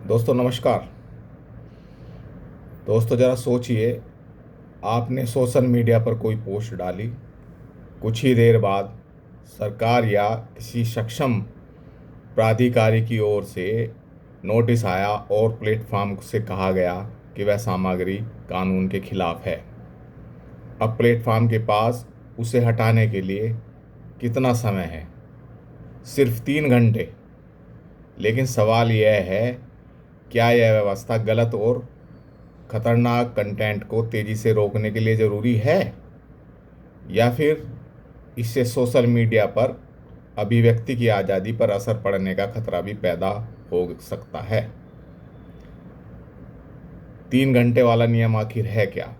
दोस्तों नमस्कार। दोस्तों ज़रा सोचिए, आपने सोशल मीडिया पर कोई पोस्ट डाली। कुछ ही देर बाद सरकार या किसी सक्षम प्राधिकारी की ओर से नोटिस आया और प्लेटफॉर्म से कहा गया कि वह सामग्री कानून के खिलाफ है। अब प्लेटफॉर्म के पास उसे हटाने के लिए कितना समय है? सिर्फ 3 घंटे। लेकिन सवाल यह है, क्या यह व्यवस्था गलत और खतरनाक कंटेंट को तेजी से रोकने के लिए ज़रूरी है, या फिर इससे सोशल मीडिया पर अभिव्यक्ति की आज़ादी पर असर पड़ने का खतरा भी पैदा हो सकता है? 3 घंटे वाला नियम आखिर है क्या?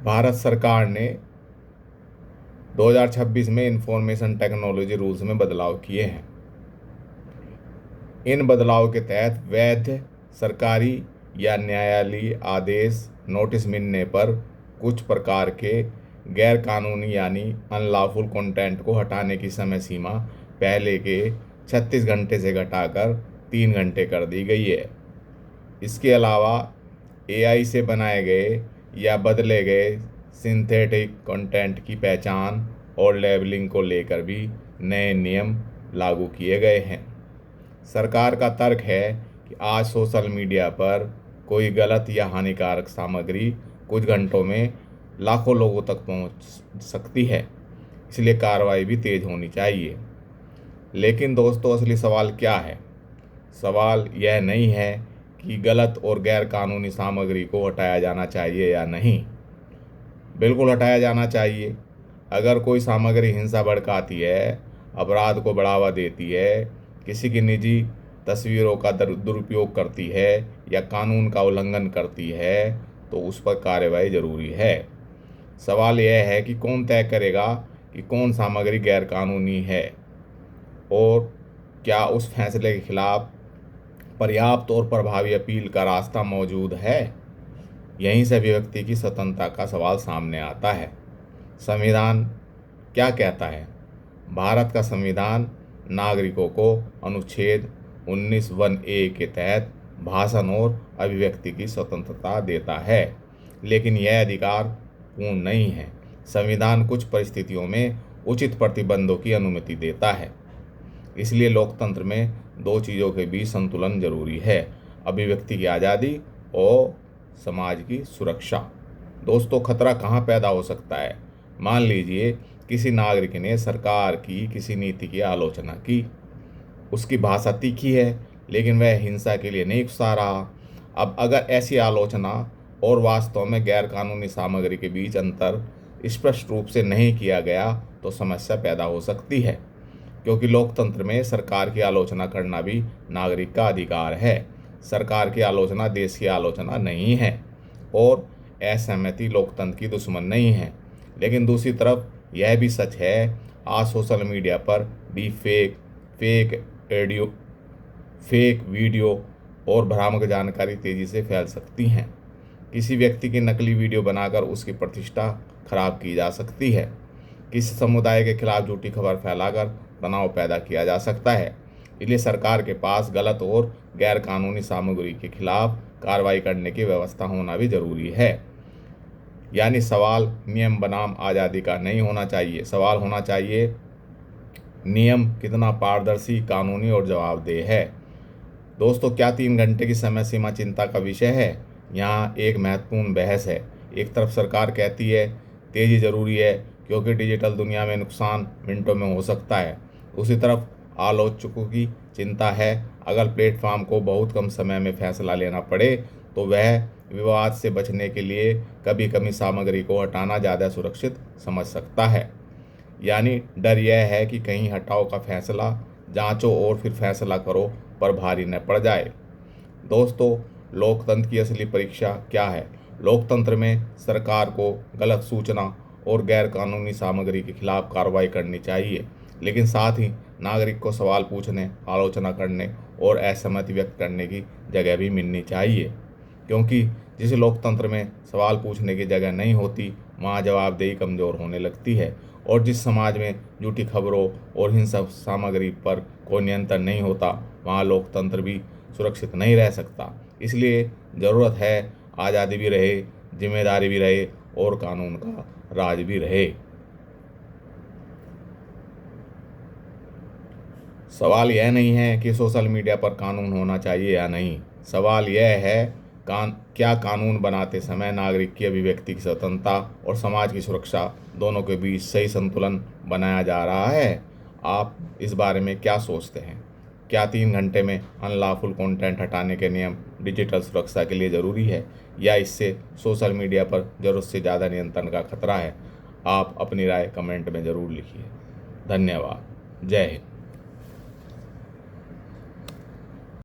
भारत सरकार ने 2026 में इंफॉर्मेशन टेक्नोलॉजी रूल्स में बदलाव किए हैं। इन बदलाव के तहत वैध सरकारी या न्यायालयी आदेश नोटिस मिलने पर कुछ प्रकार के गैर कानूनी यानी अनलॉफुल कंटेंट को हटाने की समय सीमा पहले के 36 घंटे से घटाकर 3 घंटे कर दी गई है। इसके अलावा एआई से बनाए गए या बदले गए सिंथेटिक कंटेंट की पहचान और लेबलिंग को लेकर भी नए नियम लागू किए गए हैं। सरकार का तर्क है कि आज सोशल मीडिया पर कोई गलत या हानिकारक सामग्री कुछ घंटों में लाखों लोगों तक पहुंच सकती है, इसलिए कार्रवाई भी तेज होनी चाहिए। लेकिन दोस्तों, असली सवाल क्या है? सवाल यह नहीं है कि गलत और गैर कानूनी सामग्री को हटाया जाना चाहिए या नहीं। बिल्कुल हटाया जाना चाहिए। अगर कोई सामग्री हिंसा भड़काती है, अपराध को बढ़ावा देती है, किसी की निजी तस्वीरों का दुरुपयोग करती है या कानून का उल्लंघन करती है, तो उस पर कार्रवाई जरूरी है। सवाल यह है कि कौन तय करेगा कि कौन सामग्री गैर कानूनी है, और क्या उस फैसले के खिलाफ पर्याप्त और प्रभावी अपील का रास्ता मौजूद है। यहीं से अभिव्यक्ति की स्वतंत्रता का सवाल सामने आता है। संविधान क्या कहता है? भारत का संविधान नागरिकों को अनुच्छेद 19(1)(a) के तहत भाषण और अभिव्यक्ति की स्वतंत्रता देता है, लेकिन यह अधिकार पूर्ण नहीं है। संविधान कुछ परिस्थितियों में उचित प्रतिबंधों की अनुमति देता है। इसलिए लोकतंत्र में दो चीज़ों के बीच संतुलन जरूरी है: अभिव्यक्ति की आज़ादी और समाज की सुरक्षा। दोस्तों, खतरा कहाँ पैदा हो सकता है? मान लीजिए किसी नागरिक ने सरकार की किसी नीति की आलोचना की। उसकी भाषा तीखी है, लेकिन वह हिंसा के लिए नहीं उकसा रहा। अब अगर ऐसी आलोचना और वास्तव में गैर कानूनी सामग्री के बीच अंतर स्पष्ट रूप से नहीं किया गया, तो समस्या पैदा हो सकती है, क्योंकि लोकतंत्र में सरकार की आलोचना करना भी नागरिक का अधिकार है। सरकार की आलोचना देश की आलोचना नहीं है, और असहमति लोकतंत्र की दुश्मन नहीं है। लेकिन दूसरी तरफ यह भी सच है, आज सोशल मीडिया पर deep fake audio, fake video और भ्रामक जानकारी तेजी से फैल सकती हैं। किसी व्यक्ति की नकली वीडियो बनाकर उसकी प्रतिष्ठा खराब की जा सकती है। किसी समुदाय के खिलाफ झूठी खबर फैलाकर तनाव पैदा किया जा सकता है। इसलिए सरकार के पास गलत और गैर कानूनी सामग्री के खिलाफ कार्रवाई करने की व्यवस्था होना भी जरूरी है। यानी सवाल नियम बनाम आज़ादी का नहीं होना चाहिए, सवाल होना चाहिए नियम कितना पारदर्शी, कानूनी और जवाबदेह है। दोस्तों, क्या 3 घंटे की समय सीमा चिंता का विषय है? यहाँ एक महत्वपूर्ण बहस है। एक तरफ सरकार कहती है तेजी जरूरी है, क्योंकि डिजिटल दुनिया में नुकसान मिनटों में हो सकता है। दूसरी तरफ आलोचकों की चिंता है, अगर प्लेटफॉर्म को बहुत कम समय में फैसला लेना पड़े, तो वह विवाद से बचने के लिए कभी कभी सामग्री को हटाना ज़्यादा सुरक्षित समझ सकता है। यानी डर यह है कि कहीं हटाओ का फैसला जांचो और फिर फैसला करो पर भारी न पड़ जाए। दोस्तों, लोकतंत्र की असली परीक्षा क्या है? लोकतंत्र में सरकार को गलत सूचना और गैर कानूनी सामग्री के खिलाफ कार्रवाई करनी चाहिए, लेकिन साथ ही नागरिक को सवाल पूछने, आलोचना करने और असहमति व्यक्त करने की जगह भी मिलनी चाहिए, क्योंकि जिस लोकतंत्र में सवाल पूछने की जगह नहीं होती, वहाँ जवाबदेही कमज़ोर होने लगती है। और जिस समाज में झूठी खबरों और हिंसक सामग्री पर कोई नियंत्रण नहीं होता, वहाँ लोकतंत्र भी सुरक्षित नहीं रह सकता। इसलिए ज़रूरत है आज़ादी भी रहे, जिम्मेदारी भी रहे और कानून का राज भी रहे। सवाल यह नहीं है कि सोशल मीडिया पर कानून होना चाहिए या नहीं। सवाल यह है क्या कानून बनाते समय नागरिक की अभिव्यक्ति की स्वतंत्रता और समाज की सुरक्षा दोनों के बीच सही संतुलन बनाया जा रहा है। आप इस बारे में क्या सोचते हैं? क्या 3 घंटे में अनलॉफुल कंटेंट हटाने के नियम डिजिटल सुरक्षा के लिए ज़रूरी है, या इससे सोशल मीडिया पर ज़रूरत से ज़्यादा नियंत्रण का खतरा है? आप अपनी राय कमेंट में ज़रूर लिखिए। धन्यवाद। जय हिंद।